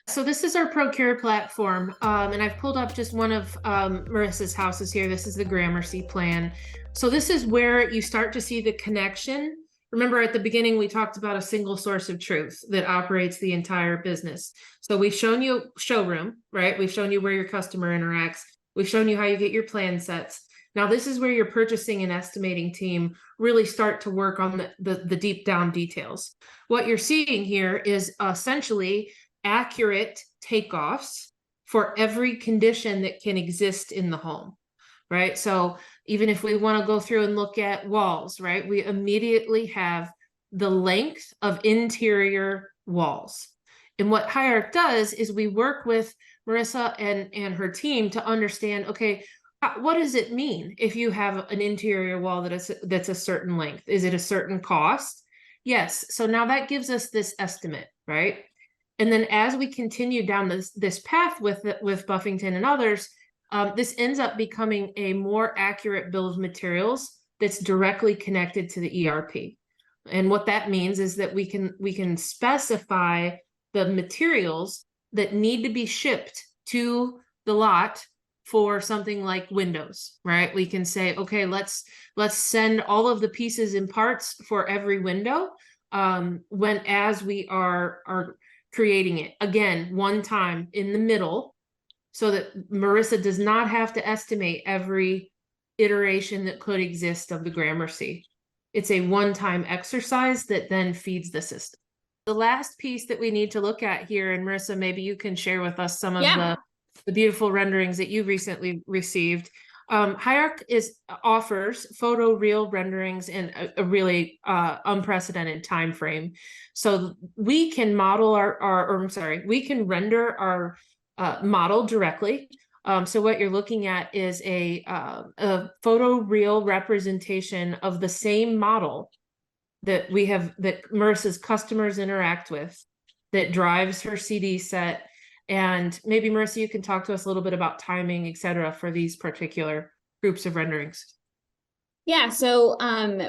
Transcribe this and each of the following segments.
So this is our Procure platform, and I've pulled up just one of Marissa's houses here. This is the Gramercy plan. So this is where you start to see the connection. Remember at the beginning, we talked about a single source of truth that operates the entire business. So we've shown you showroom, right? We've shown you where your customer interacts. We've shown you how you get your plan sets. Now this is where your purchasing and estimating team really start to work on the deep down details. What you're seeing here is essentially accurate takeoffs for every condition that can exist in the home, right? So even if we want to go through and look at walls, right, we immediately have the length of interior walls. And what Higharc does is we work with Marissa and her team to understand, okay, what does it mean if you have an interior wall that's a certain length? Is it a certain cost? Yes. So now that gives us this estimate, right? And then as we continue down this path with Buffington and others, this ends up becoming a more accurate bill of materials that's directly connected to the ERP. And what that means is that we can specify the materials that need to be shipped to the lot for something like windows, right? We can say, okay, let's send all of the pieces and parts for every window as we are creating it. Again, one time in the middle, so that Marissa does not have to estimate every iteration that could exist of the Gramercy. It's a one-time exercise that then feeds the system. The last piece that we need to look at here, and Marissa, maybe you can share with us some of the beautiful renderings that you recently received. Higharc offers photoreal renderings in a really unprecedented time frame. So we can model we can render our model directly. So what you're looking at is a photoreal representation of the same model that Marissa's customers interact with, that drives her CD set. And maybe Marissa, you can talk to us a little bit about timing, et cetera, for these particular groups of renderings. Yeah, so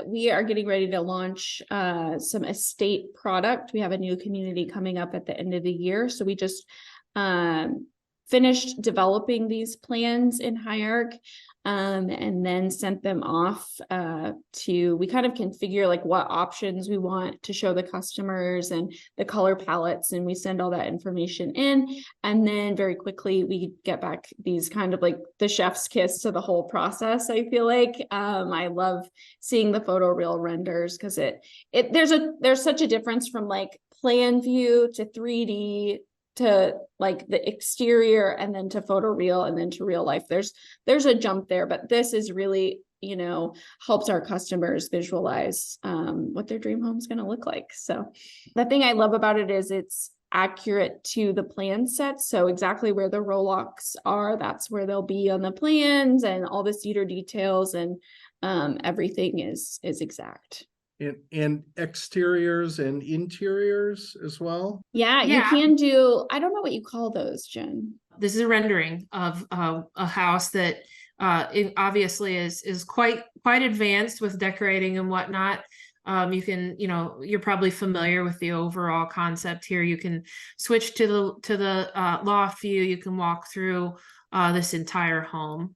we are getting ready to launch some estate product. We have a new community coming up at the end of the year. So we just finished developing these plans in Higharc, and then sent them off we kind of configure like what options we want to show the customers and the color palettes, and we send all that information in, and then very quickly we get back these kind of like the chef's kiss to the whole process. I feel like I love seeing the photoreal renders because there's such a difference from like plan view to 3D to like the exterior, and then to photoreal, and then to real life. There's a jump there, but this is really, helps our customers visualize what their dream home is going to look like. So the thing I love about it is it's accurate to the plan set. So exactly where the roll-locks are, that's where they'll be on the plans, and all the cedar details and everything is exact. And exteriors and interiors as well? Yeah, you can do, I don't know what you call those, Jen. This is a rendering of a house that it obviously is quite advanced with decorating and whatnot. You can, you're probably familiar with the overall concept here. You can switch to the loft view. You can walk through this entire home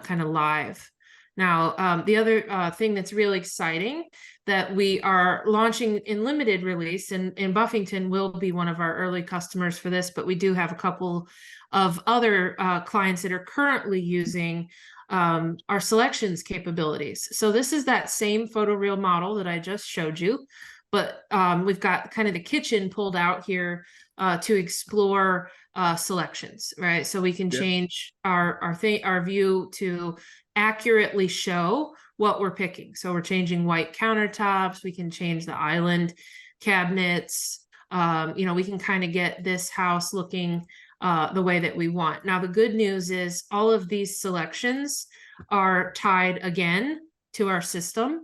kind of live. Now, the other thing that's really exciting that we are launching in limited release, and Buffington will be one of our early customers for this, but we do have a couple of other clients that are currently using our selections capabilities. So this is that same photoreal model that I just showed you, but we've got kind of the kitchen pulled out here to explore selections, right? So we can change our view to accurately show what we're picking. So we're changing white countertops. We can change the island cabinets. We can kind of get this house looking the way that we want. Now, the good news is all of these selections are tied again to our system,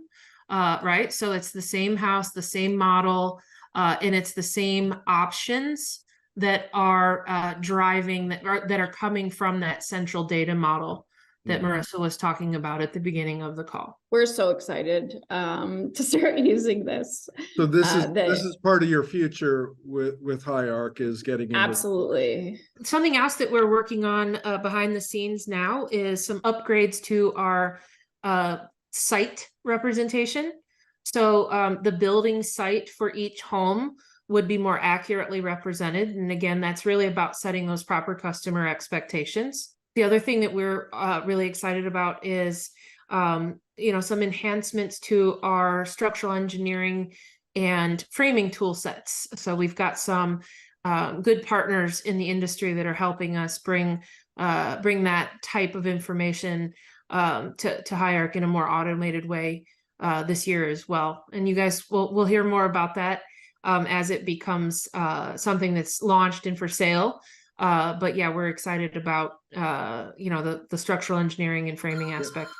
right? So it's the same house, the same model, and it's the same options that are driving that are coming from that central data model. that Yeah. Marissa was talking about at the beginning of the call. We're so excited to start using this. So this that- is part of your future with Higharc, is getting into. Absolutely. Something else that we're working on behind the scenes now is some upgrades to our site representation. So the building site for each home would be more accurately represented. And again, that's really about setting those proper customer expectations. The other thing that we're really excited about is, some enhancements to our structural engineering and framing tool sets. So we've got some good partners in the industry that are helping us bring that type of information to Higharc in a more automated way this year as well. And you guys will hear more about that as it becomes something that's launched and for sale. But yeah, we're excited about the structural engineering and framing aspect.